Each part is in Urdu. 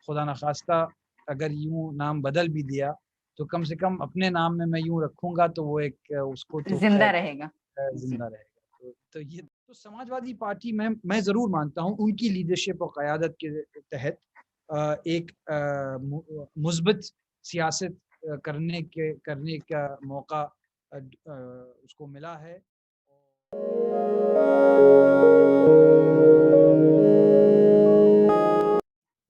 خدا نخواستہ اگر یوں نام بدل بھی دیا تو کم سے کم اپنے نام میں یوں رکھوں گا تو وہ ایک اس کو تو زندہ رہے گا، زندہ رہے گا. تو یہ تو سماجوادی پارٹی میں ضرور مانتا ہوں ان کی لیڈرشپ اور قیادت کے تحت ایک مثبت سیاست کرنے کا موقع اس کو ملا ہے.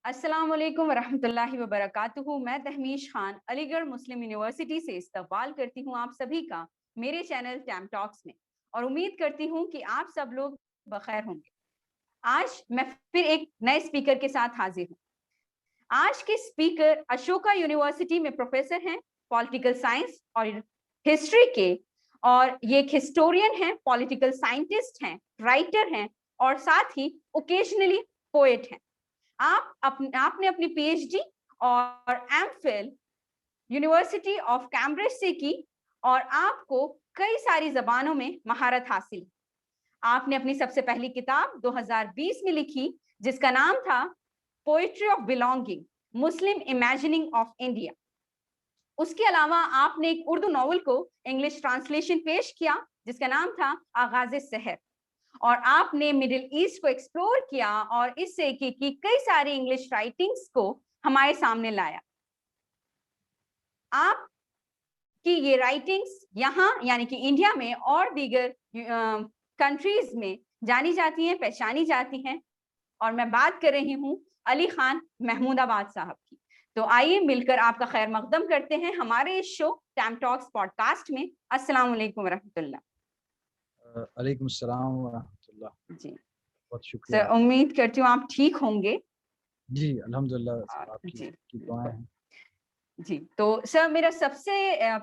السلام علیکم ورحمۃ اللہ وبرکاتہ. میں تہمیش خان علی گڑھ مسلم یونیورسٹی سے استقبال کرتی ہوں آپ سبھی کا میرے چینل ٹیم ٹاکس میں، اور امید کرتی ہوں کہ آپ سب لوگ بخیر ہوں گے. آج میں پھر ایک نئے اسپیکر کے ساتھ حاضر ہوں. آج کے اسپیکر اشوکا یونیورسٹی میں پروفیسر ہیں پولیٹیکل سائنس اور ہسٹری کے، اور یہ ایک ہسٹورین ہیں، پولیٹیکل سائنٹسٹ ہیں، رائٹر ہیں، اور ساتھ ہی اوکیجنلی پوئٹ ہیں. آپ نے اپنی پی ایچ ڈی اور M Phil University of Cambridge سے کی، اور آپ کو کئی ساری زبانوں میں مہارت حاصل. آپ نے اپنی سب سے پہلی کتاب 2020 میں لکھی جس کا نام تھا poetry of belonging, Muslim imagining of India. اس کے علاوہ آپ نے ایک اردو ناول کو انگلش ٹرانسلیشن پیش کیا جس کا نام تھا آغاز سحر، اور آپ نے مڈل ایسٹ کو ایکسپلور کیا اور اس سے کی کئی ساری انگلش رائٹنگز کو ہمارے سامنے لایا. آپ کی یہ رائٹنگز یہاں یعنی کہ انڈیا میں اور دیگر کنٹریز میں جانی جاتی ہیں، پہچانی جاتی ہیں، اور میں بات کر رہی ہوں علی خان محمود آباد صاحب کی. تو آئیے مل کر آپ کا خیر مقدم کرتے ہیں ہمارے اس show team talks podcast میں. السلام علیکم ورحمۃ اللہ. علیکم السلام ورحمۃ اللہ. جی بہت شکریہ. سر، امید کرتی ہوں آپ ٹھیک ہوں گے. جی الحمدللہ، آپ جی کی دعائیں ہیں. جی تو سر، میرا سب سے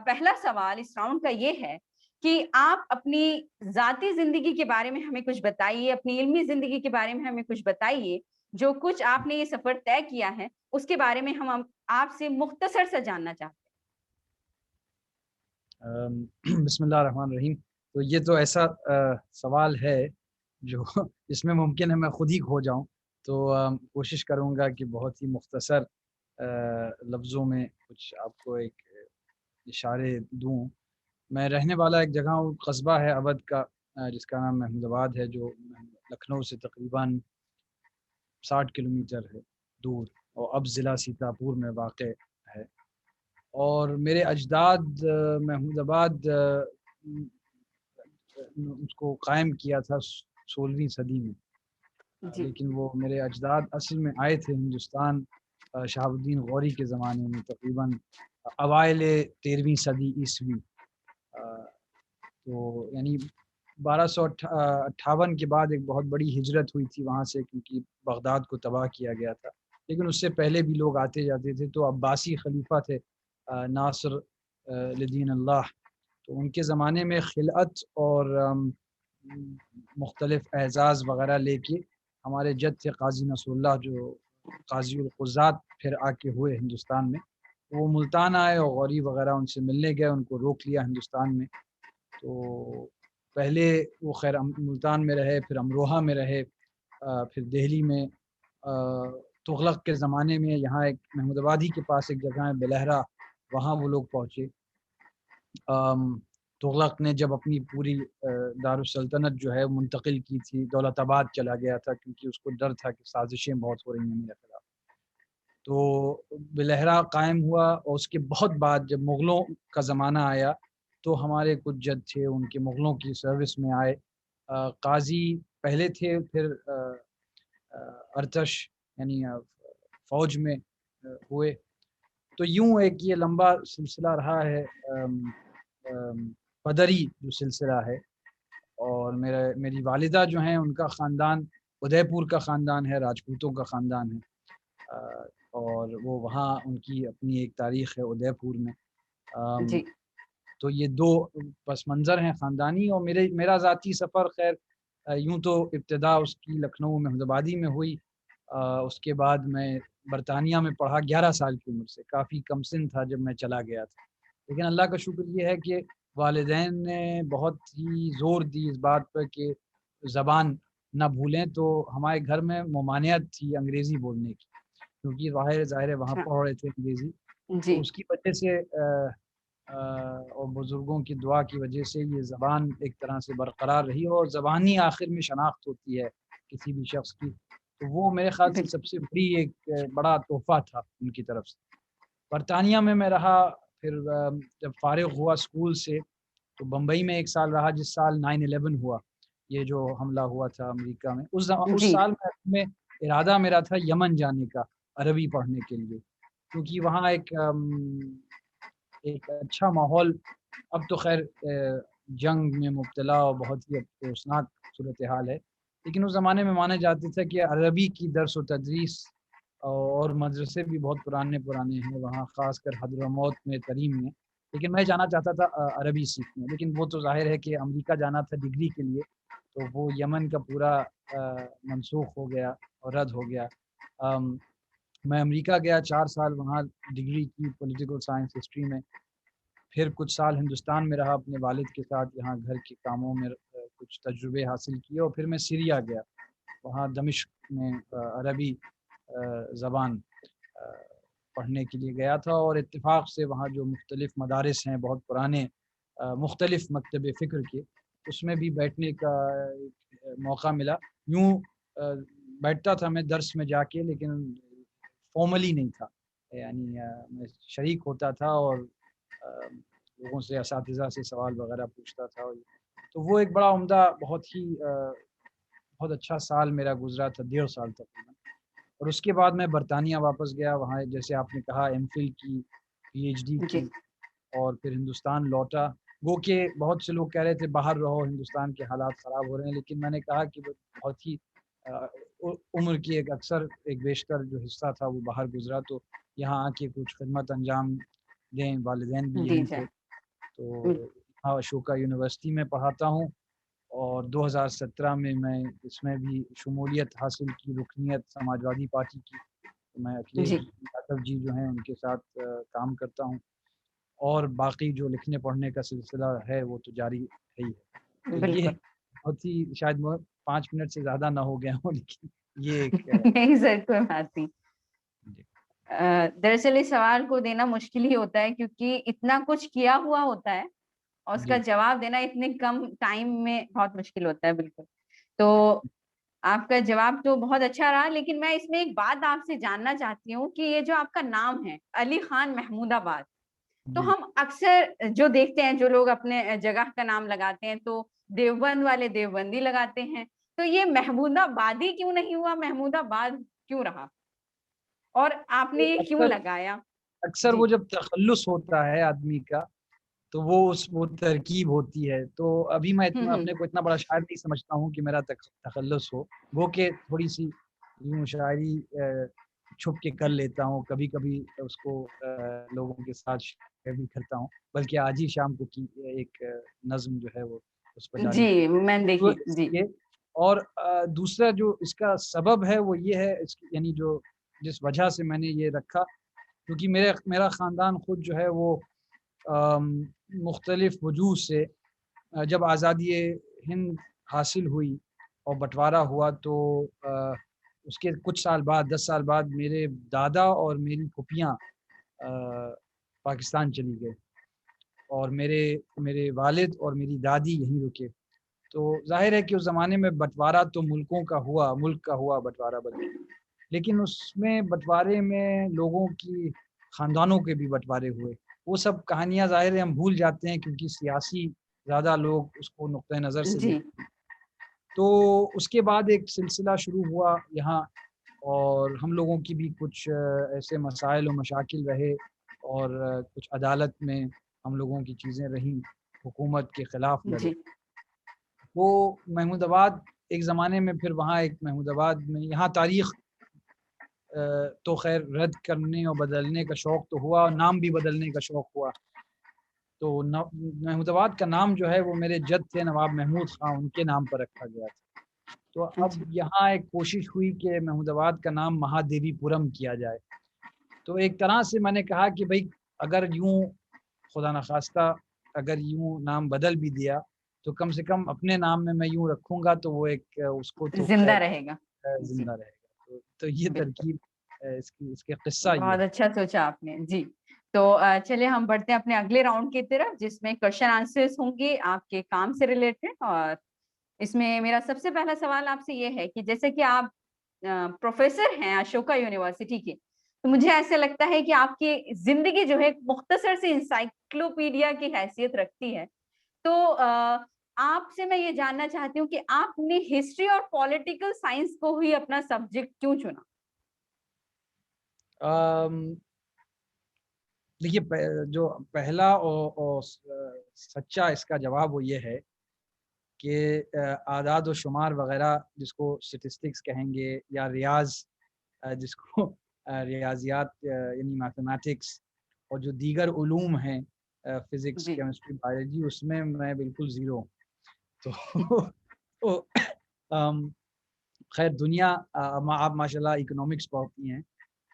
پہلا سوال اس راؤنڈ کا یہ ہے کہ آپ اپنی ذاتی زندگی کے بارے میں ہمیں کچھ بتائیے، اپنی علمی زندگی کے بارے میں ہمیں کچھ بتائیے. جو کچھ آپ نے یہ سفر طے کیا ہے اس کے بارے میں ہم آپ سے مختصر سا جاننا چاہتے ہیں. بسم اللہ الرحمن الرحیم. تو یہ تو ایسا سوال ہے جو اس میں ممکن ہے میں خود ہی کھو جاؤں، تو کوشش کروں گا کہ بہت ہی مختصر لفظوں میں کچھ آپ کو ایک اشارے دوں. میں رہنے والا ایک جگہ قصبہ ہے اودھ کا جس کا نام محمود آباد ہے، جو لکھنؤ سے تقریباً 60 کلومیٹر ہے دور، اور اب ضلع سیتاپور میں واقع ہے. اور میرے اجداد محمود آباد اس کو قائم کیا تھا 16ویں صدی میں. لیکن وہ میرے اجداد اصل میں آئے تھے ہندوستان شہاب الدین غوری کے زمانے میں، تقریباً اوائل 13ویں صدی عیسوی. تو یعنی 1258 کے بعد ایک بہت بڑی ہجرت ہوئی تھی وہاں سے، کیونکہ بغداد کو تباہ کیا گیا تھا. لیکن اس سے پہلے بھی لوگ آتے جاتے تھے. تو عباسی خلیفہ تھے ناصر لدین اللہ، تو ان کے زمانے میں خلعت اور مختلف اعزاز وغیرہ لے کے ہمارے جد تھے قاضی نصر اللہ، جو قاضی القضات پھر آ کے ہوئے ہندوستان میں. وہ ملتان آئے اور غوری وغیرہ ان سے ملنے گئے، ان کو روک لیا ہندوستان میں. تو پہلے وہ خیر ملتان میں رہے، پھر امروہہ میں رہے، پھر دہلی میں. تغلق کے زمانے میں یہاں ایک محمود آبادی کے پاس ایک جگہ ہے بلہرہ، وہاں وہ لوگ پہنچے. تغلق نے جب اپنی پوری دارالسلطنت جو ہے منتقل کی تھی، دولت آباد چلا گیا تھا، کیونکہ اس کو ڈر تھا کہ سازشیں بہت ہو رہی ہیں میرے خلاف. تو بلہرہ قائم ہوا، اور اس کے بہت بعد جب مغلوں کا زمانہ آیا تو ہمارے کچھ جد تھے ان کے مغلوں کی سروس میں آئے. قاضی پہلے تھے، پھر ارتش یعنی فوج میں ہوئے. تو یوں ایک یہ لمبا سلسلہ رہا ہے، پدری جو سلسلہ ہے. اور میری والدہ جو ہیں ان کا خاندان ادے پور کا خاندان ہے، راجپوتوں کا خاندان ہے. اور وہ وہاں ان کی اپنی ایک تاریخ ہے ادے پور میں. جی. تو یہ دو پس منظر ہیں خاندانی. اور میرا ذاتی سفر خیر یوں تو ابتدا اس کی لکھنؤ محمود آبادی میں ہوئی. اس کے بعد میں برطانیہ میں پڑھا 11 سال کی عمر سے، کافی کم سن تھا جب میں چلا گیا تھا. لیکن اللہ کا شکر یہ ہے کہ والدین نے بہت ہی زور دی اس بات پر کہ زبان نہ بھولیں. تو ہمارے گھر میں ممانعت تھی انگریزی بولنے کی، کیونکہ ظاہر ہے وہاں پڑھ رہے تھے انگریزی، تو اس کی وجہ سے اور بزرگوں کی دعا کی وجہ سے یہ زبان ایک طرح سے برقرار رہی، اور زبانی آخر میں شناخت ہوتی ہے کسی بھی شخص کی، تو وہ میرے خیال سے سب سے بڑی ایک بڑا تحفہ تھا ان کی طرف سے۔ برطانیہ میں رہا، پھر جب فارغ ہوا اسکول سے تو بمبئی میں 1 سال رہا، جس سال 9/11 ہوا، یہ جو حملہ ہوا تھا امریکہ میں، اس سال میں ارادہ میرا تھا یمن جانے کا عربی پڑھنے کے لیے، کیونکہ وہاں ایک اچھا ماحول، اب تو خیر جنگ میں مبتلا اور بہت ہی افسوسناک صورتحال ہے، لیکن اس زمانے میں مانا جاتا تھا کہ عربی کی درس و تدریس اور مدرسے بھی بہت پرانے ہیں وہاں، خاص کر حضرموت میں تریم میں، لیکن میں جانا چاہتا تھا عربی سیکھنے، لیکن وہ تو ظاہر ہے کہ امریکہ جانا تھا ڈگری کے لیے، تو وہ یمن کا پورا منسوخ ہو گیا اور رد ہو گیا۔ میں امریکہ گیا، 4 سال وہاں ڈگری کی پولیٹیکل سائنس ہسٹری میں، پھر کچھ سال ہندوستان میں رہا اپنے والد کے ساتھ، یہاں گھر کے کاموں میں کچھ تجربے حاصل کیے، اور پھر میں سیریا گیا، وہاں دمشق میں عربی زبان پڑھنے کے لیے گیا تھا، اور اتفاق سے وہاں جو مختلف مدارس ہیں بہت پرانے مختلف مکتب فکر کے، اس میں بھی بیٹھنے کا موقع ملا۔ یوں بیٹھتا تھا میں درس میں جا کے، لیکن فارملی نہیں تھا، یعنی میں شریک ہوتا تھا اور لوگوں سے، اساتذہ سے سوال وغیرہ پوچھتا تھا، تو وہ ایک بڑا عمدہ بہت اچھا سال میرا گزرا تھا، 1.5 سال تقریباً۔ اور اس کے بعد میں برطانیہ واپس گیا، وہاں جیسے آپ نے کہا ایم فل کی، پی ایچ ڈی کی، اور پھر ہندوستان لوٹا۔ وہ کہ بہت سے لوگ کہہ رہے تھے باہر رہو، ہندوستان کے حالات خراب ہو رہے ہیں، لیکن میں نے کہا کہ بہت ہی عمر کی ایک بیشتر جو حصہ تھا وہ باہر گزرا، تو یہاں آ کے کچھ خدمت انجام دیں، والدین بھی یہیں تھے، تو یہاں اشوکا یونیورسٹی میں پڑھاتا ہوں، اور 2017 میں اس میں بھی شمولیت حاصل کی، رکنیت سماجوادی پارٹی کی، میں اکھلیش یادو جی جو ہیں ان کے ساتھ کام کرتا ہوں، اور باقی جو لکھنے پڑھنے کا سلسلہ ہے وہ تو جاری ہے ہی ہے۔ تو یہ بہت ہی شاید 5 منٹ سے زیادہ نہ ہو گیا ہوں، لیکن یہ ایک نہیں سر، کوئی بات نہیں۔ دراصل اس سوال کو دینا مشکل ہی ہوتا ہے، کیونکہ اتنا کچھ کیا ہوا ہوتا ہے اور اس کا جواب دینا اتنے کم ٹائم میں بہت مشکل ہوتا ہے۔ بالکل، تو آپ کا جواب تو بہت اچھا رہا، لیکن میں اس میں ایک بات آپ سے جاننا چاہتی ہوں کہ یہ جو آپ کا نام ہے علی خان محمود آباد، تو ہم اکثر جو دیکھتے ہیں، جو لوگ اپنے جگہ کا نام لگاتے ہیں تو دیوبند والے دیوبندی لگاتے ہیں، تو یہ محمود آبادی کیوں نہیں ہوا، محمود آباد کیوں رہا، اور آپ نے یہ کیوں لگایا؟ اکثر وہ جب تخلص ہوتا ہے آدمی کا تو وہ ترکیب ہوتی ہے، تو ابھی میں اپنے کو اتنا بڑا شاعر نہیں سمجھتا ہوں کہ میرا تخلص ہو، وہ کہ تھوڑی سی یوں شاعری چھپ کے کر لیتا ہوں، کبھی کبھی اس کو لوگوں کے ساتھ شیئر بھی کرتا ہوں، بلکہ آج ہی شام کو کی ایک نظم جو ہے وہ اس پر جاری جی میں دیکھی جی۔ اور دوسرا جو اس کا سبب ہے وہ یہ ہے، یعنی جو جس وجہ سے میں نے یہ رکھا، کیونکہ میرا خاندان خود جو ہے وہ مختلف وجوہ سے جب آزادی ہند حاصل ہوئی اور بٹوارا ہوا، تو اس کے کچھ سال بعد 10 سال بعد میرے دادا اور میری پھوپھیاں پاکستان چلی گئے، اور میرے والد اور میری دادی یہیں رکے، تو ظاہر ہے کہ اس زمانے میں بٹوارا تو ملک کا ہوا بٹوارا لیکن اس میں بٹوارے میں لوگوں کی خاندانوں کے بھی بٹوارے ہوئے، وہ سب کہانیاں ظاہر ہے ہم بھول جاتے ہیں، کیونکہ سیاسی زیادہ لوگ اس کو نقطۂ نظر سے دیکھتے ہیں۔ تو اس کے بعد ایک سلسلہ شروع ہوا یہاں، اور ہم لوگوں کی بھی کچھ ایسے مسائل و مشاکل رہے، اور کچھ عدالت میں ہم لوگوں کی چیزیں رہیں، حکومت کے خلاف لڑے، وہ محمود آباد ایک زمانے میں، پھر وہاں ایک محمود آباد میں، یہاں تاریخ تو خیر رد کرنے اور بدلنے کا شوق تو ہوا، اور نام بھی بدلنے کا شوق ہوا، تو محمود آباد کا نام جو ہے وہ میرے جد تھے نواب محمود خان، ان کے نام پر رکھا گیا تھا، تو اب یہاں ایک کوشش ہوئی کہ محمود آباد کا نام مہادیوی پورم کیا جائے، تو ایک طرح سے میں نے کہا کہ بھائی اگر یوں خدا نخواستہ اگر یوں نام بدل بھی دیا تو کم سے کم اپنے نام میں یوں رکھوں گا تو وہ ایک اس کو تو زندہ رہے گا، زندہ رہے گا، تو یہ ترکیب اس کے قصہ یہ بہت اچھا سوچا آپ نے جی. تو چلیے ہم بڑھتے ہیں اپنے اگلے راؤنڈ کی طرف جس میں کوشچن آنسرز ہوں گے آپ کے کام سے ریلیٹڈ. اور اس میں میرا سب سے پہلا سوال آپ سے یہ ہے کہ جیسے کہ آپ پروفیسر ہیں اشوکا یونیورسٹی کے, تو مجھے ایسا لگتا ہے کہ آپ کی زندگی جو ہے مختصر سی انسائکلوپیڈیا کی حیثیت رکھتی ہے. تو آپ سے میں یہ جاننا چاہتی ہوں کہ آپ نے ہسٹری اور پولیٹیکل سائنس کو ہی اپنا سبجیکٹ کیوں چنا؟ دیکھیے جو پہلا اور سچا اس کا جواب وہ یہ ہے کہ اعداد و شمار وغیرہ جس کو اسٹیٹسٹکس کہیں گے یا ریاض جس کو ریاضیات یعنی میتھمیٹکس اور جو دیگر علوم ہیں فزکس جی کیمسٹری بایولوجی, اس میں بالکل زیرو. تو خیر دنیا آپ ماشاء اللہ اکنامکس پڑھتی ہیں,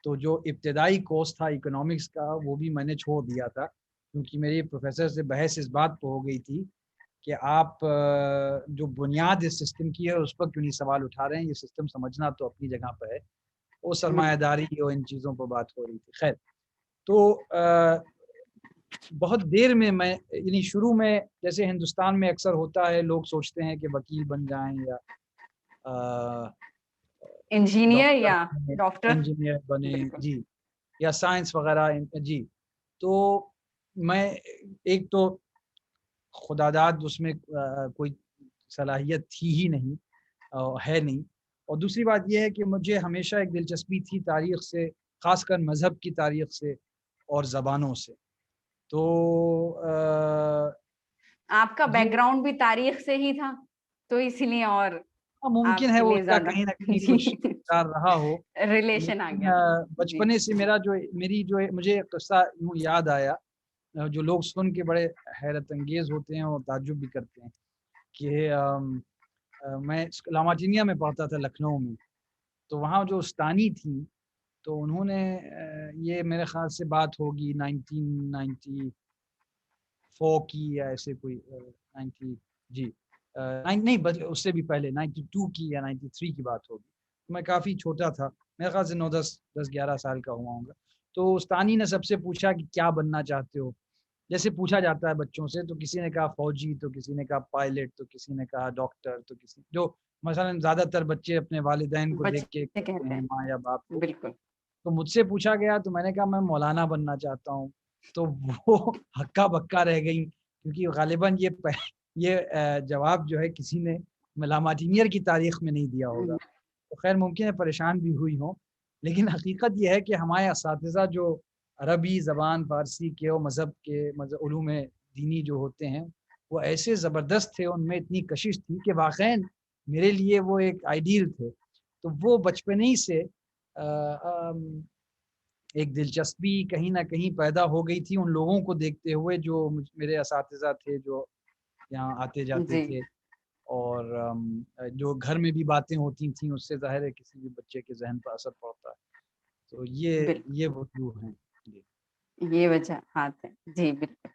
تو جو ابتدائی کورس تھا اکنامکس کا وہ بھی میں نے چھوڑ دیا تھا, کیونکہ میری پروفیسر سے بحث اس بات پہ ہو گئی تھی کہ آپ جو بنیاد اس سسٹم کی ہے اس پر کیوں نہیں سوال اٹھا رہے ہیں, یہ سسٹم سمجھنا تو اپنی جگہ پہ ہے. وہ سرمایہ داری اور ان چیزوں پر بات ہو رہی تھی. خیر تو بہت دیر میں یعنی شروع میں جیسے ہندوستان میں اکثر ہوتا ہے, لوگ سوچتے ہیں کہ وکیل بن جائیں یا انجینئر یا ڈاکٹر, انجینئر بنے جی, یا سائنس وغیرہ جی. تو میں ایک تو خدا داد اس میں کوئی صلاحیت تھی ہی نہیں, ہے نہیں, اور دوسری بات یہ ہے کہ مجھے ہمیشہ ایک دلچسپی تھی تاریخ سے, خاص کر مذہب کی تاریخ سے اور زبانوں سے. تو آپ کا بیک گراؤنڈ بھی تاریخ سے ہی تھا تو اس لیے اور ممکن آپ ہے کے وہ لیے اس کا زیادہ کہیں نہ کہیں کچھ رہا ہو, ریلیشن آ لیکن گیا. بچپنے سے مجھے قصہ یوں یاد آیا جو لوگ سن کے بڑے حیرت انگیز ہوتے ہیں اور تعجب بھی کرتے ہیں کہ میں لاماجینیا میں پڑھتا تھا لکھنؤ میں, تو وہاں جو استانی تھیں تو انہوں نے یہ میرے خیال سے بات ہوگی 1994 کی یا ایسے کوئی 90 جی نہیں بس اس سے بھی پہلے 92 کی یا 93 کی بات ہوگی. میں کافی چھوٹا تھا, میرے خیال سے 10-11 سال کا ہوا ہوں گا. تو استانی نے سب سے پوچھا کہ کیا بننا چاہتے ہو, جیسے پوچھا جاتا ہے بچوں سے, تو کسی نے کہا فوجی, تو کسی نے کہا پائلٹ, تو کسی نے کہا ڈاکٹر, تو کسی جو مثلا زیادہ تر بچے اپنے والدین کو دیکھ کے بچے کہتے کہتے ہیں, ہیں ماں یا باپ کو. بالکل. تو مجھ سے پوچھا گیا تو میں نے کہا میں مولانا بننا چاہتا ہوں. تو وہ ہکا بکا رہ گئی, کیونکہ غالباً یہ جواب جو ہے کسی نے ملاماجینئر کی تاریخ میں نہیں دیا ہوگا. تو خیر ممکن ہے پریشان بھی ہوئی ہوں, لیکن حقیقت یہ ہے کہ ہمارے اساتذہ جو عربی زبان فارسی کے اور مذہب کے علوم دینی جو ہوتے ہیں وہ ایسے زبردست تھے, ان میں اتنی کشش تھی کہ واقعاً میرے لیے وہ ایک آئیڈیل تھے. تو وہ بچپن ہی سے ایک دلچسپی کہیں نہ کہیں پیدا ہو گئی تھی ان لوگوں کو دیکھتے ہوئے جو میرے اساتذہ تھے جو یہاں آتے جاتے جی تھے, اور جو گھر میں بھی باتیں ہوتی تھیں اس سے ظاہر ہے کسی بھی بچے کے ذہن پر اثر پڑتا ہے. تو یہ وجوہ ہیں. یہ وجوہات ہیں جی بالکل.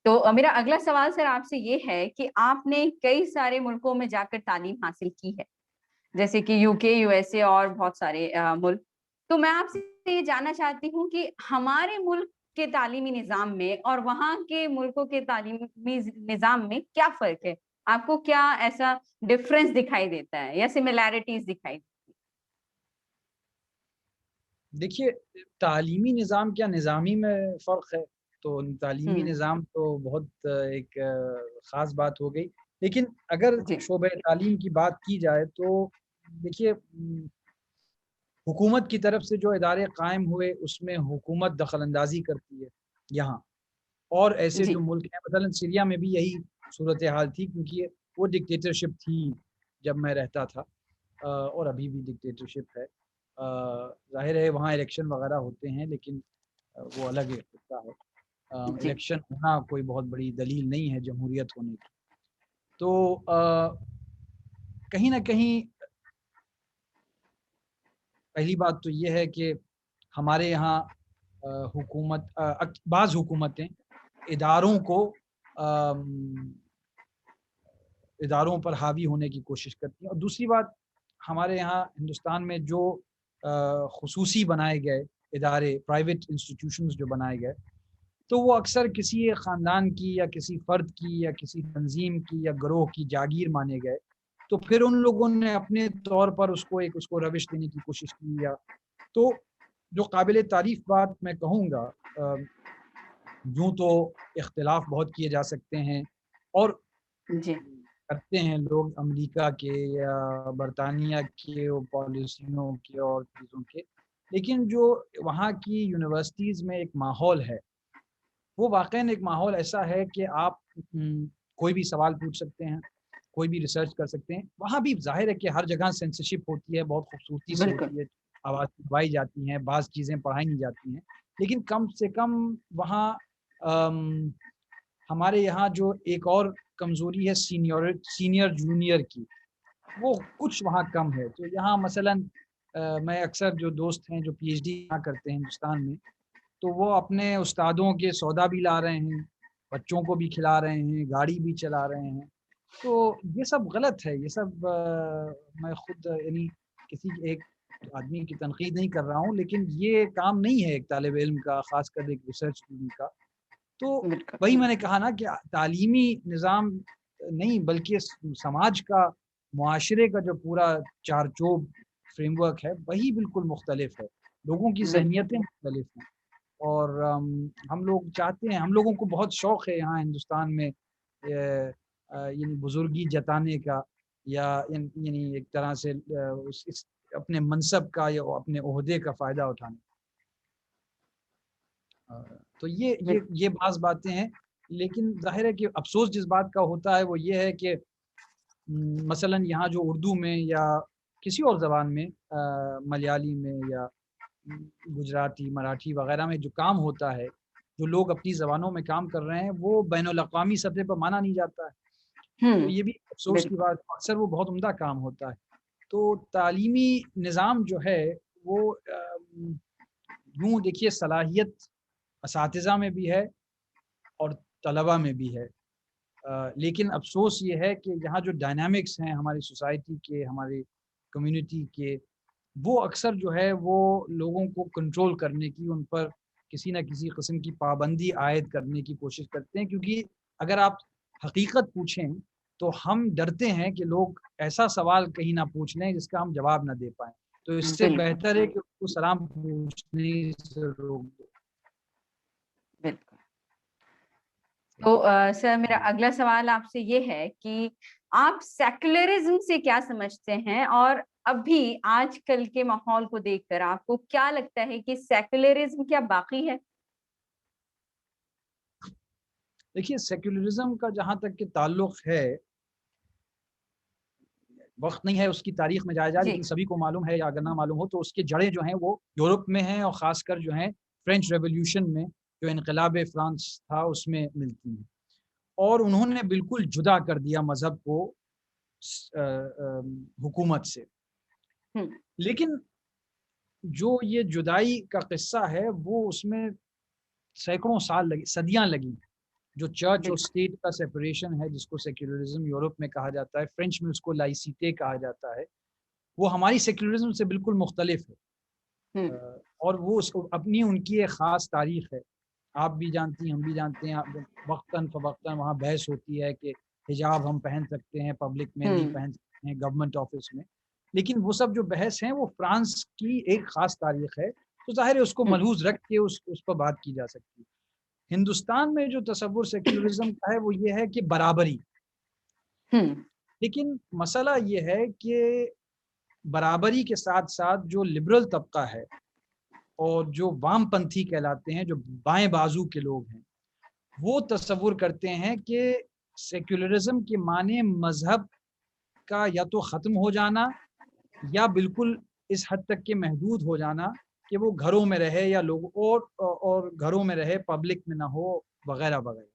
تو میرا اگلا سوال سر آپ سے یہ ہے کہ آپ نے کئی سارے ملکوں میں جا کر تعلیم حاصل کی ہے, جیسے کہ یو کے, یو ایس اے اور بہت سارے ملک. تو میں آپ سے یہ جاننا چاہتی ہوں کہ ہمارے ملک کے تعلیمی نظام میں اور وہاں کے ملکوں کے تعلیمی نظام میں کیا فرق ہے؟ آپ کو کیا ایسا ڈفرینس دکھائی دیتا ہے یا سملیرٹیز دکھائی دیتی؟ دیکھیے تعلیمی نظام کیا نظامی میں فرق ہے, تو تعلیمی نظام تو بہت ایک خاص بات ہو گئی. لیکن اگر شعبہ تعلیم کی بات کی جائے تو دیکھیے حکومت کی طرف سے جو ادارے قائم ہوئے اس میں حکومت دخل اندازی کرتی ہے یہاں, اور ایسے جو ملک ہیں مثلا سیریا میں بھی یہی صورتحال تھی, کیونکہ وہ ڈکٹیٹرشپ تھی جب میں رہتا تھا, اور ابھی بھی ڈکٹیٹرشپ ہے. ظاہر ہے وہاں الیکشن وغیرہ ہوتے ہیں لیکن وہ الگ ایک خطہ ہے. الیکشن ہونا کوئی بہت بڑی دلیل نہیں ہے جمہوریت ہونے کی. تو کہیں نہ کہیں پہلی بات تو یہ ہے کہ ہمارے یہاں بعض حکومتیں اداروں پر حاوی ہونے کی کوشش کرتی ہیں, اور دوسری بات ہمارے یہاں ہندوستان میں جو خصوصی بنائے گئے ادارے، پرائیویٹ انسٹیٹیوشنز جو بنائے گئے، تو وہ اکثر کسی ایک خاندان کی یا کسی فرد کی یا کسی تنظیم کی یا گروہ کی جاگیر مانے گئے، تو پھر ان لوگوں نے اپنے طور پر اس کو روش دینے کی کوشش کی. یا تو جو قابل تعریف بات میں کہوں گا، یوں تو اختلاف بہت کیے جا سکتے ہیں اور جی کرتے ہیں لوگ امریکہ کے یا برطانیہ کے پالیسیوں کے اور چیزوں کے، لیکن جو وہاں کی یونیورسٹیز میں ایک ماحول ہے، وہ واقعاً ایک ماحول ایسا ہے کہ آپ کوئی بھی سوال پوچھ سکتے ہیں، کوئی بھی ریسرچ کر سکتے ہیں. وہاں بھی ظاہر ہے کہ ہر جگہ سینسرشپ ہوتی ہے، بہت خوبصورتی سے بالکل. ہوتی ہے، آواز دبائی جاتی ہیں، بعض چیزیں پڑھائی نہیں جاتی ہیں، لیکن کم سے کم وہاں ہمارے یہاں جو ایک اور کمزوری ہے سینئر جونیئر کی، وہ کچھ وہاں کم ہے. تو یہاں مثلاً میں اکثر جو دوست ہیں جو پی ایچ ڈی یہاں کرتے ہیں ہندوستان میں، تو وہ اپنے استادوں کے سودا بھی لا رہے ہیں، بچوں کو بھی کھلا رہے ہیں، گاڑی بھی چلا رہے ہیں. تو یہ سب غلط ہے. یہ سب میں خود یعنی کسی ایک آدمی کی تنقید نہیں کر رہا ہوں، لیکن یہ کام نہیں ہے ایک طالب علم کا، خاص کر ایک ریسرچ اسٹوڈنٹ کا. تو بالکل وہی میں نے کہا نا کہ تعلیمی نظام نہیں بلکہ سماج کا، معاشرے کا جو پورا چارچوب فریم ورک ہے وہی بالکل مختلف ہے. لوگوں کی ذہنیتیں مختلف ہیں اور ہم لوگ چاہتے ہیں، ہم لوگوں کو بہت شوق ہے یہاں ہندوستان میں یعنی بزرگی جتانے کا، یا یعنی ایک طرح سے اپنے منصب کا یا اپنے عہدے کا فائدہ اٹھانے. تو یہ بعض باتیں ہیں، لیکن ظاہر ہے کہ افسوس جس بات کا ہوتا ہے وہ یہ ہے کہ مثلاً یہاں جو اردو میں یا کسی اور زبان میں، ملیالی میں یا گجراتی، مراٹھی وغیرہ میں جو کام ہوتا ہے، جو لوگ اپنی زبانوں میں کام کر رہے ہیں، وہ بین الاقوامی سطح پر مانا نہیں جاتا ہے. تو یہ بھی افسوس کی بات، اکثر وہ بہت عمدہ کام ہوتا ہے. تو تعلیمی نظام جو ہے وہ یوں دیکھیے صلاحیت اساتذہ میں بھی ہے اور طلبہ میں بھی ہے، لیکن افسوس یہ ہے کہ یہاں جو ڈائنامکس ہیں ہماری سوسائٹی کے، ہماری کمیونٹی کے، وہ اکثر جو ہے وہ لوگوں کو کنٹرول کرنے کی، ان پر کسی نہ کسی قسم کی پابندی عائد کرنے کی کوشش کرتے ہیں. کیونکہ اگر آپ حقیقت پوچھیں تو ہم ڈرتے ہیں کہ لوگ ایسا سوال کہیں نہ پوچھ لیں جس کا ہم جواب نہ دے پائیں. تو اس سے بہتر ہے کہ اس کو سلام پوچھنے سے روک دو. بالکل. تو سر میرا اگلا سوال آپ سے یہ ہے کہ آپ سیکولرزم سے کیا سمجھتے ہیں، اور ابھی آج کل کے ماحول کو دیکھ کر آپ کو کیا لگتا ہے کہ سیکولرزم کیا باقی ہے؟ دیکھیے سیکولرزم کا جہاں تک کہ تعلق ہے، وقت نہیں ہے اس کی تاریخ میں جایا جائے، لیکن سبھی کو معلوم ہے یا اگر نہ معلوم ہو تو اس کے جڑیں جو ہیں وہ یورپ میں ہیں، اور خاص کر جو ہیں فرینچ ریولیوشن میں، جو انقلاب فرانس تھا اس میں ملتی ہیں. اور انہوں نے بالکل جدا کر دیا مذہب کو حکومت سے. لیکن جو یہ جدائی کا قصہ ہے وہ اس میں سینکڑوں سال لگی، صدیاں لگی. جو چرچ اور اسٹیٹ کا سیپریشن ہے جس کو سیکولرزم یورپ میں کہا جاتا ہے، فرینچ میں اس کو لائسیٹے کہا جاتا ہے، وہ ہماری سیکولرزم سے بالکل مختلف ہے. اور وہ اپنی ان کی ایک خاص تاریخ ہے. آپ بھی جانتی ہیں، ہم بھی جانتے ہیں، وقتاً فوقتاً وہاں بحث ہوتی ہے کہ حجاب ہم پہن سکتے ہیں پبلک میں، نہیں پہن سکتے ہیں گورنمنٹ آفس میں. لیکن وہ سب جو بحث ہیں وہ فرانس کی ایک خاص تاریخ ہے، تو ظاہر ہے اس کو ملحوظ رکھ کے اس پر بات کی جا سکتی ہے. ہندوستان میں جو تصور سیکولرزم کا ہے وہ یہ ہے کہ برابری. لیکن مسئلہ یہ ہے کہ برابری کے ساتھ ساتھ جو لبرل طبقہ ہے اور جو وام پنتھی کہلاتے ہیں، جو بائیں بازو کے لوگ ہیں، وہ تصور کرتے ہیں کہ سیکولرزم کے معنی مذہب کا یا تو ختم ہو جانا یا بالکل اس حد تک کہ محدود ہو جانا کہ وہ گھروں میں رہے یا لوگ اور گھروں میں رہے، پبلک میں نہ ہو، وغیرہ وغیرہ.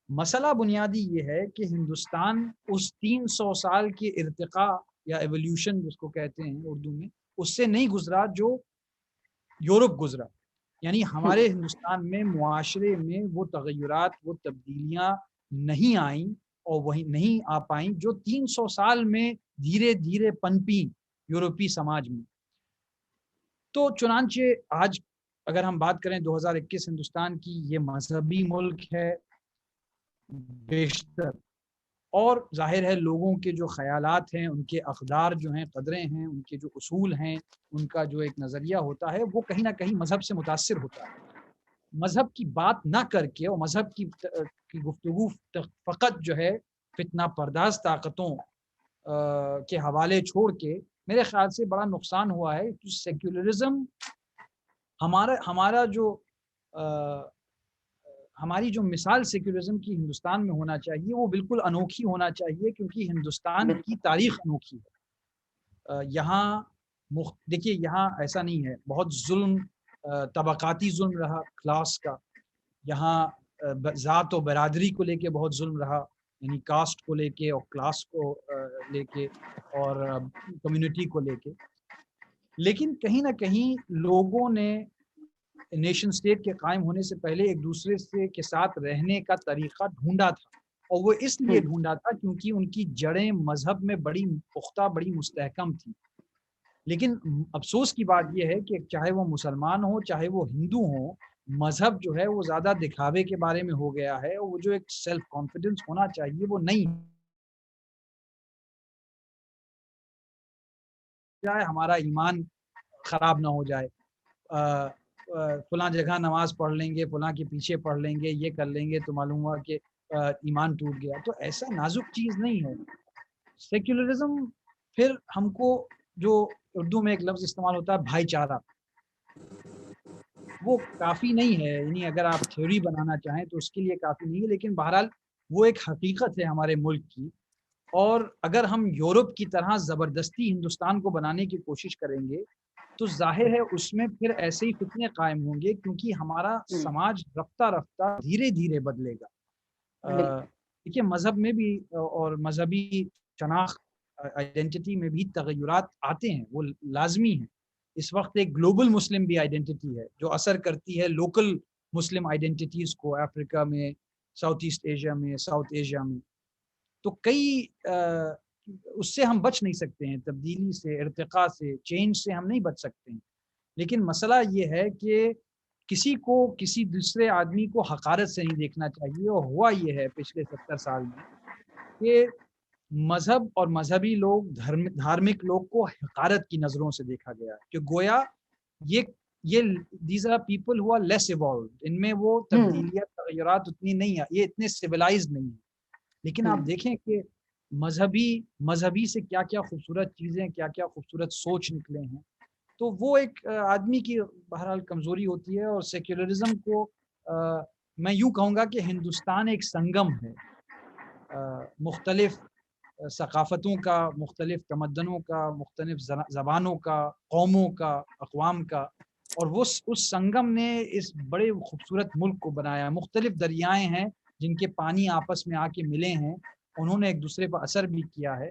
مسئلہ بنیادی یہ ہے کہ ہندوستان اس 300 سال کے ارتقاء یا ایولیوشن جس کو کہتے ہیں اردو میں، اس سے نہیں گزرا جو یورپ گزرا. یعنی ہمارے ہندوستان میں معاشرے میں وہ تغیرات، وہ تبدیلیاں نہیں آئیں اور وہی نہیں آ پائیں جو 300 سال میں دھیرے دھیرے پنپی یورپی سماج میں. تو چنانچہ آج اگر ہم بات کریں 2021 ہندوستان کی، یہ مذہبی ملک ہے بیشتر، اور ظاہر ہے لوگوں کے جو خیالات ہیں، ان کے اقدار جو ہیں، قدریں ہیں، ان کے جو اصول ہیں، ان کا جو ایک نظریہ ہوتا ہے وہ کہیں نہ کہیں مذہب سے متاثر ہوتا ہے۔ مذہب کی بات نہ کر کے اور مذہب کی گفتگو فقط جو ہے فتنہ پرداز طاقتوں کے حوالے چھوڑ کے، میرے خیال سے بڑا نقصان ہوا ہے۔ سیکولرزم ہمارا جو ہماری جو مثال سیکولرزم کی ہندوستان میں ہونا چاہیے وہ بالکل انوکھی ہونا چاہیے، کیونکہ ہندوستان کی تاریخ انوکھی ہے۔ یہاں دیکھیے، یہاں ایسا نہیں ہے، بہت ظلم، طبقاتی ظلم رہا کلاس کا، یہاں ذات و برادری کو لے کے بہت ظلم رہا، یعنی کاسٹ کو لے کے اور کلاس کو لے کے اور کمیونٹی کو لے کے، لیکن کہیں نہ کہیں لوگوں نے نیشن سٹیٹ کے قائم ہونے سے پہلے ایک دوسرے سے کے ساتھ رہنے کا طریقہ ڈھونڈا تھا، اور وہ اس لیے ڈھونڈا تھا کیونکہ ان کی جڑیں مذہب میں بڑی پختہ، بڑی مستحکم تھی۔ لیکن افسوس کی بات یہ ہے کہ چاہے وہ مسلمان ہوں چاہے وہ ہندو ہوں، مذہب جو ہے وہ زیادہ دکھاوے کے بارے میں ہو گیا ہے، اور وہ جو ایک سیلف کانفیڈنس ہونا چاہیے وہ نہیں جائے، ہمارا ایمان خراب نہ ہو جائے، فلاں جگہ نماز پڑھ لیں گے، فلاں کے پیچھے پڑھ لیں گے، یہ کر لیں گے تو معلوم ہوا کہ ایمان ٹوٹ گیا۔ تو ایسا نازک چیز نہیں ہے سیکولرزم۔ پھر ہم کو جو اردو میں ایک لفظ استعمال ہوتا ہے بھائی چارہ، وہ کافی نہیں ہے، یعنی اگر آپ تھیوری بنانا چاہیں تو اس کے لیے کافی نہیں ہے، لیکن بہرحال وہ ایک حقیقت ہے ہمارے ملک کی، اور اگر ہم یورپ کی طرح زبردستی ہندوستان کو بنانے کی کوشش کریں گے تو ظاہر ہے اس میں پھر ایسے ہی فتنے قائم ہوں گے، کیونکہ ہمارا سماج رفتہ رفتہ دھیرے دھیرے بدلے گا۔ دیکھیے مذہب میں بھی اور مذہبی شناخت آئیڈینٹی میں بھی تغیرات آتے ہیں، وہ لازمی ہیں۔ اس وقت ایک گلوبل مسلم بھی آئیڈینٹی ہے جو اثر کرتی ہے لوکل مسلم آئیڈینٹیز کو، افریقہ میں، ساؤتھ ایسٹ ایشیا میں، ساؤتھ ایشیا میں۔ تو کئی اس سے ہم بچ نہیں سکتے ہیں، تبدیلی سے، ارتقاء سے، چینج سے ہم نہیں بچ سکتے ہیں، لیکن مسئلہ یہ ہے کہ کسی کو کسی دوسرے آدمی کو حقارت سے نہیں دیکھنا چاہیے۔ اور ہوا یہ ہے پچھلے 70 سال میں کہ مذہب اور مذہبی لوگ، دھارمک لوگ کو حقارت کی نظروں سے دیکھا گیا ہے، کہ گویا یہ these are people who are less evolved, ان میں وہ تبدیلیاں، تغیرات اتنی نہیں ہیں، یہ اتنے سویلائزڈ نہیں ہیں۔ لیکن آپ دیکھیں کہ مذہبی سے کیا کیا خوبصورت چیزیں، کیا کیا خوبصورت سوچ نکلے ہیں۔ تو وہ ایک آدمی کی بہرحال کمزوری ہوتی ہے، اور سیکولرزم کو میں یوں کہوں گا کہ ہندوستان ایک سنگم ہے مختلف ثقافتوں کا، مختلف تمدنوں کا، مختلف زبانوں کا، قوموں کا، اقوام کا، اور وہ اس سنگم نے اس بڑے خوبصورت ملک کو بنایا۔ مختلف دریائیں ہیں جن کے پانی آپس میں آ کے ملے ہیں، انہوں نے ایک دوسرے پر اثر بھی کیا ہے۔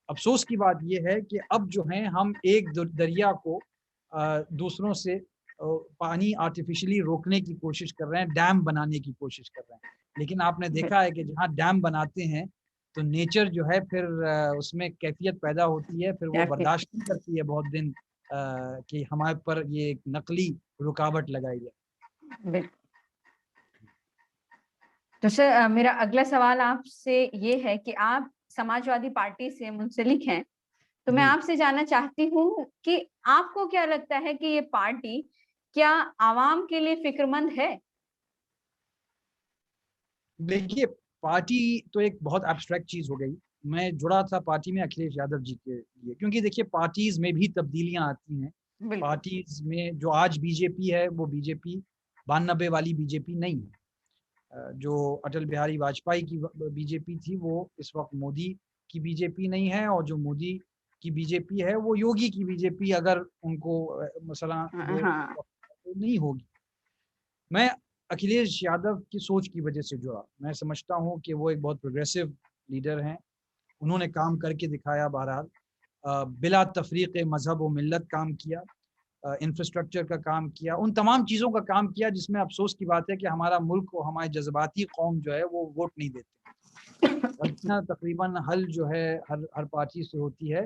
افسوس کی بات یہ ہے کہ اب جو ہیں ہم ایک دریا کو دوسروں سے پانی آرٹیفیشلی روکنے کی کوشش کر رہے ہیں، ڈیم بنانے کی کوشش کر رہے ہیں، لیکن آپ نے دیکھا ہے کہ جہاں ڈیم بناتے ہیں تو نیچر جو ہے پھر اس میں کیفیت پیدا ہوتی ہے، پھر وہ برداشت نہیں کرتی ہے بہت دن کہ ہمارے پر یہ ایک نقلی رکاوٹ لگائی جائے۔ تو سر میرا اگلا سوال آپ سے یہ ہے کہ آپ سماجوادی پارٹی سے منسلک ہیں، تو میں آپ سے جاننا چاہتی ہوں کہ آپ کو کیا لگتا ہے کہ یہ پارٹی کیا عوام کے لیے فکر مند ہے؟ دیکھیے پارٹی تو ایک بہت ایبسٹریکٹ چیز ہو گئی۔ میں جڑا تھا پارٹی میں اکھلیش یادو جی کے لیے، کیونکہ دیکھیے پارٹیز میں بھی تبدیلیاں آتی ہیں۔ پارٹیز میں جو آج بی جے پی ہے وہ بی جے پی 92 والی بی جے پی نہیں ہے۔ جو اٹل بہاری واجپئی کی بی جے پی تھی وہ اس وقت مودی کی بی جے پی نہیں ہے، اور جو مودی کی بی جے پی ہے وہ یوگی کی بی جے پی اگر ان کو مثلا نہیں ہوگی۔ میں اکھلیش یادو کی سوچ کی وجہ سے جڑا، میں سمجھتا ہوں کہ وہ ایک بہت پروگریسو لیڈر ہیں، انہوں نے کام کر کے دکھایا، بہرحال بلا تفریق مذہب و ملت کام کیا، انفراسٹرکچر کا کام کیا، ان تمام چیزوں کا کام کیا جس میں افسوس کی بات ہے کہ ہمارا ملک اور ہمارے جذباتی قوم جو ہے وہ ووٹ نہیں دیتے۔ تقریباً حل جو ہے ہر پارٹی سے ہوتی ہے۔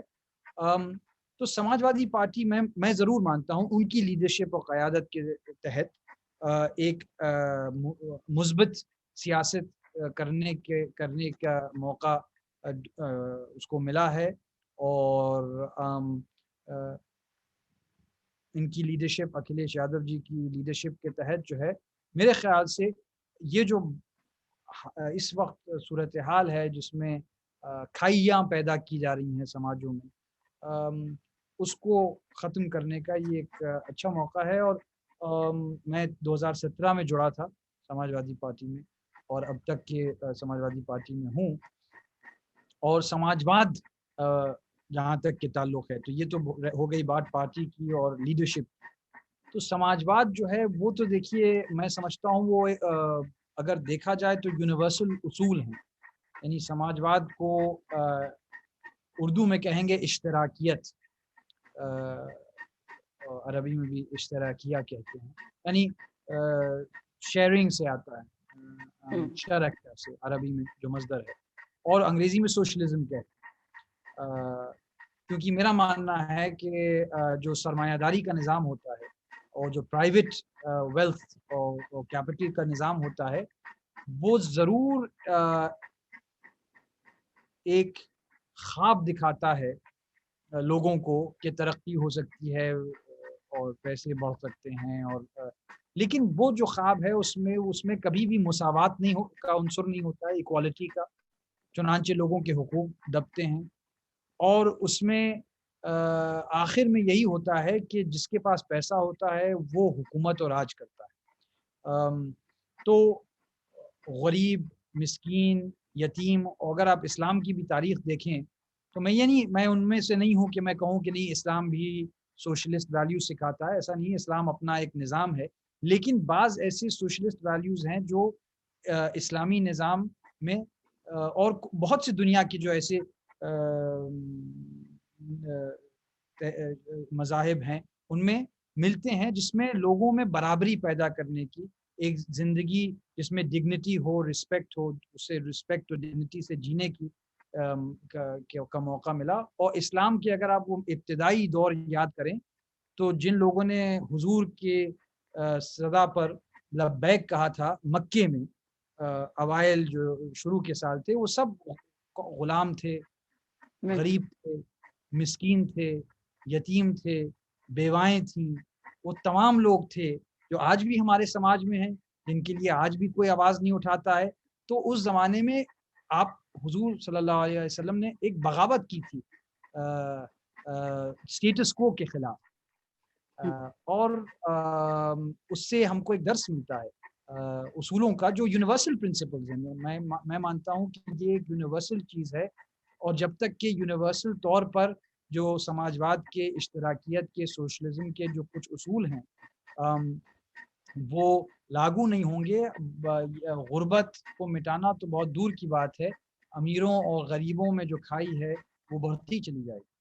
تو سماجوادی پارٹی میں ضرور مانتا ہوں ان کی لیڈرشپ اور قیادت کے تحت ایک مثبت سیاست کرنے کا موقع اس کو ملا ہے، اور ان کی لیڈرشپ، اکھلیش یادو جی کی لیڈرشپ کے تحت جو ہے میرے خیال سے یہ جو اس وقت صورتحال ہے جس میں کھائیاں پیدا کی جا رہی ہیں سماجوں میں، اس کو ختم کرنے کا یہ ایک اچھا موقع ہے۔ اور میں 2017 میں جڑا تھا سماجوادی پارٹی میں، اور اب تک کے سماجوادی پارٹی میں ہوں، اور سماجواد جہاں تک کے تعلق ہے، تو یہ تو ہو گئی بات پارٹی کی اور لیڈرشپ۔ تو سماجواد جو ہے وہ تو دیکھیے میں سمجھتا ہوں وہ اگر دیکھا جائے تو یونیورسل اصول ہیں، یعنی سماجواد کو اردو میں کہیں گے اشتراکیت، عربی میں بھی اشتراکیہ کہتے ہیں، یعنی شیئرنگ سے آتا ہے، شرک سے عربی میں جو مصدر ہے، اور انگریزی میں سوشلزم کہتے ہیں۔ کیونکہ میرا ماننا ہے کہ جو سرمایہ داری کا نظام ہوتا ہے اور جو پرائیویٹ ویلتھ اور کیپٹل کا نظام ہوتا ہے وہ ضرور ایک خواب دکھاتا ہے لوگوں کو کہ ترقی ہو سکتی ہے اور پیسے بڑھ سکتے ہیں، اور لیکن وہ جو خواب ہے اس میں کبھی بھی مساوات کا عنصر نہیں ہوتا ہے، ایکوالٹی کا، چنانچہ لوگوں کے حقوق دبتے ہیں، اور اس میں آخر میں یہی ہوتا ہے کہ جس کے پاس پیسہ ہوتا ہے وہ حکومت اور راج کرتا ہے۔ تو غریب، مسکین، یتیم، اور اگر آپ اسلام کی بھی تاریخ دیکھیں تو میں ان میں سے نہیں ہوں کہ میں کہوں کہ نہیں اسلام بھی سوشلسٹ ویلیوز سکھاتا ہے، ایسا نہیں، اسلام اپنا ایک نظام ہے، لیکن بعض ایسی سوشلسٹ ویلیوز ہیں جو اسلامی نظام میں اور بہت سی دنیا کی جو ایسے مذاہب ہیں ان میں ملتے ہیں، جس میں لوگوں میں برابری پیدا کرنے کی ایک زندگی جس میں ڈگنیٹی ہو، رسپیکٹ ہو، اسے رسپیکٹ اور ڈگنیٹی سے جینے کی کا موقع ملا۔ اور اسلام کے اگر آپ وہ ابتدائی دور یاد کریں تو جن لوگوں نے حضور کے صدا پر لبیک کہا تھا مکے میں، اوائل جو شروع کے سال تھے، وہ سب غلام تھے، غریب تھے، مسکین تھے، یتیم تھے، بیوائیں تھیں، وہ تمام لوگ تھے جو آج بھی ہمارے سماج میں ہیں، جن کے لیے آج بھی کوئی آواز نہیں اٹھاتا ہے۔ تو اس زمانے میں آپ حضور صلی اللہ علیہ وسلم نے ایک بغاوت کی تھی اسٹیٹس کو کے خلاف، اور اس سے ہم کو ایک درس ملتا ہے اصولوں کا جو یونیورسل پرنسپلز ہیں۔ میں مانتا ہوں کہ یہ ایک یونیورسل چیز ہے، اور جب تک کہ یونیورسل طور پر جو سماجواد کے، اشتراکیت کے، سوشلزم کے جو کچھ اصول ہیں وہ لاگو نہیں ہوں گے، غربت کو مٹانا تو بہت دور کی بات ہے، امیروں اور غریبوں میں جو کھائی ہے وہ بڑھتی چلی جائے گی۔